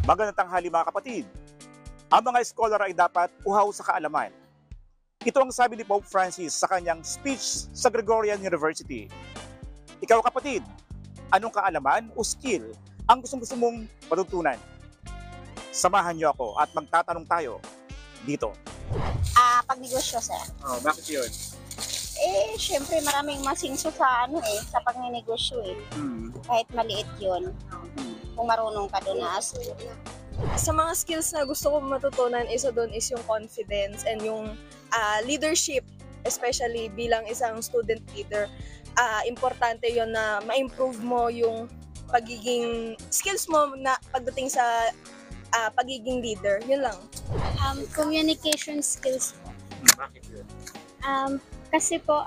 Magandang tanghali mga kapatid. Ang mga scholar ay dapat uhaw sa kaalaman. Ito ang sabi ni Pope Francis sa kanyang speech sa Gregorian University. Ikaw kapatid, anong kaalaman o skill ang gusto mong matutunan? Samahan niyo ako at magtatanong tayo dito. Pagnegosyo, sir. Bakit yun? Syempre maraming masingso sa sa pagnenegosyo Kahit maliit 'yon. Kung marunong ka doon Sa mga skills na gusto kong matutunan, isa doon is yung confidence and yung leadership, especially bilang isang student leader. Importante yon na ma-improve mo yung pagiging skills mo na pagdating sa pagiging leader. Yun lang. Communication skills po. Bakit yun? Kasi po,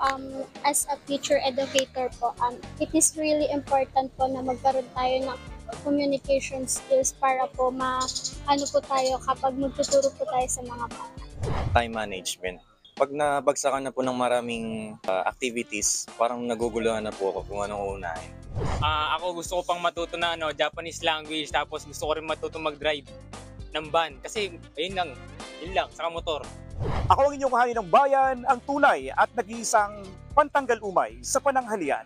as a teacher educator po, it is really important po na magkaroon tayo ng communication skills para po ano po tayo kapag magtuturo po tayo sa mga bata. Time management. Pag nabagsakan na po ng maraming activities, parang naguguluhan na po ako kung anong unahin. Ako gusto ko pang matuto na Japanese language, tapos gusto ko rin matuto mag-drive ng van. Kasi yun lang, saka motor. Ako ang inyong kahari ng bayan, ang tunay at nag-iisang pantanggal umay sa pananghalian.